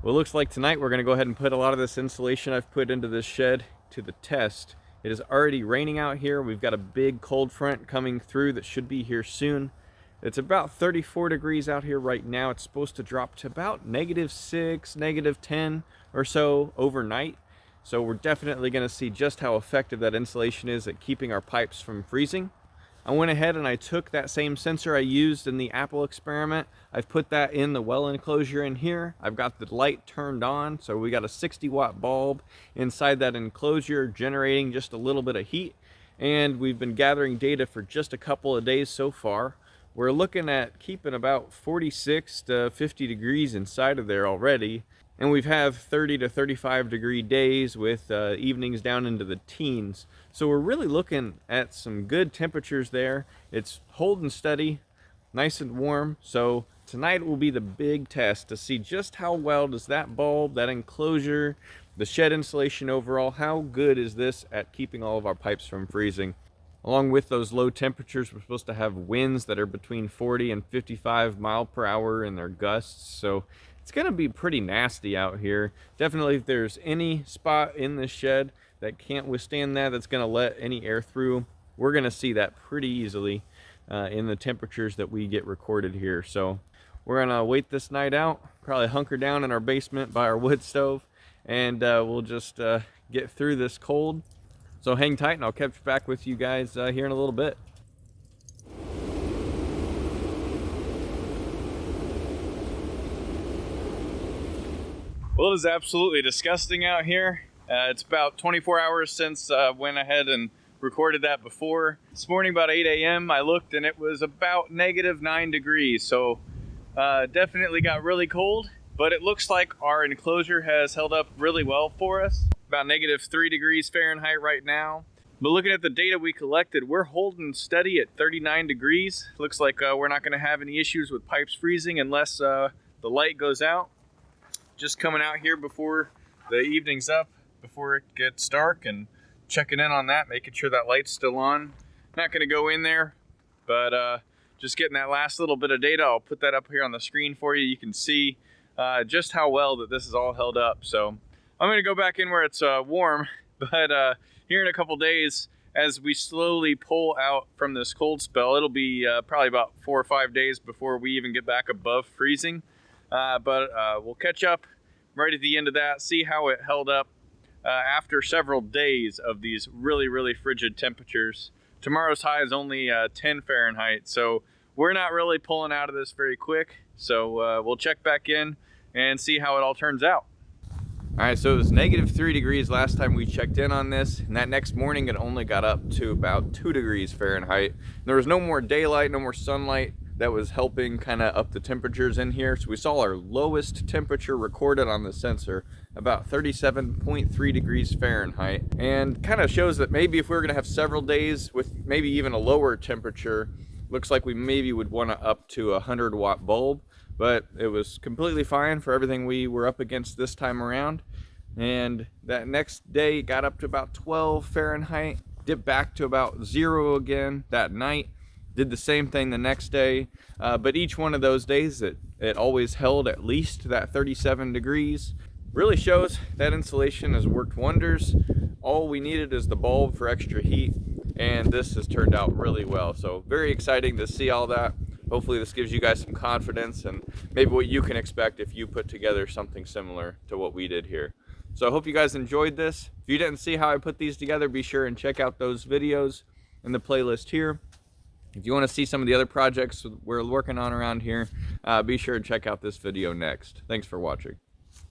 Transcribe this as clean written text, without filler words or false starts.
Well, it looks like tonight we're going to go ahead and put a lot of this insulation I've put into this shed to the test. It is already raining out here. We've got a big cold front coming through that should be here soon. It's about 34 degrees out here right now. It's supposed to drop to about -6, -10 or so overnight. So we're definitely going to see just how effective that insulation is at keeping our pipes from freezing. I went ahead and I took that same sensor I used in the apple experiment. I've put that in the well enclosure in here. I've got the light turned on, so we got a 60-watt bulb inside that enclosure generating just a little bit of heat. And we've been gathering data for just a couple of days so far. We're looking at keeping about 46 to 50 degrees inside of there already. And we've had 30 to 35 degree days with evenings down into the teens. So we're really looking at some good temperatures there. It's holding steady, nice and warm. So tonight will be the big test to see just how well does that bulb, that enclosure, the shed insulation overall, how good is this at keeping all of our pipes from freezing. Along with those low temperatures, we're supposed to have winds that are between 40 and 55 mile per hour in their gusts. So it's going to be pretty nasty out here. Definitely, if there's any spot in this shed that can't withstand that, that's going to let any air through, we're going to see that pretty easily in the temperatures that we get recorded here. So we're going to wait this night out, probably hunker down in our basement by our wood stove, and we'll just get through this cold. So hang tight and I'll catch back with you guys here in a little bit. Well, it is absolutely disgusting out here. It's about 24 hours since I went ahead and recorded that before. This morning about 8 a.m. I looked and it was about -9 degrees. So definitely got really cold, but it looks like our enclosure has held up really well for us. About -3 degrees Fahrenheit right now. But looking at the data we collected, we're holding steady at 39 degrees. Looks like we're not gonna have any issues with pipes freezing unless the light goes out. Just coming out here before the evening's up, before it gets dark, and checking in on that, making sure that light's still on. Not gonna go in there, but just getting that last little bit of data. I'll put that up here on the screen for you. You can see just how well that this is all held up. So I'm gonna go back in where it's warm, but here in a couple days, as we slowly pull out from this cold spell, it'll be probably about 4 or 5 days before we even get back above freezing. But we'll catch up right at the end of that, see how it held up after several days of these really, really frigid temperatures. Tomorrow's high is only 10 Fahrenheit, so we're not really pulling out of this very quick. So we'll check back in and see how it all turns out. All right, so it was -3 degrees last time we checked in on this, and that next morning it only got up to about 2 degrees Fahrenheit. There was no more daylight, no more sunlight that was helping kind of up the temperatures in here. So we saw our lowest temperature recorded on the sensor, about 37.3 degrees Fahrenheit, and kind of shows that maybe if we were going to have several days with maybe even a lower temperature, looks like we maybe would want to up to a 100-watt bulb. But it was completely fine for everything we were up against this time around. And that next day got up to about 12 Fahrenheit, dipped back to about 0 again that night, did the same thing the next day. But each one of those days, it always held at least that 37 degrees. Really shows that insulation has worked wonders. All we needed is the bulb for extra heat, and this has turned out really well. So very exciting to see all that. Hopefully this gives you guys some confidence and maybe what you can expect if you put together something similar to what we did here. So I hope you guys enjoyed this. If you didn't see how I put these together, be sure and check out those videos in the playlist here. If you want to see some of the other projects we're working on around here, be sure and check out this video next. Thanks for watching.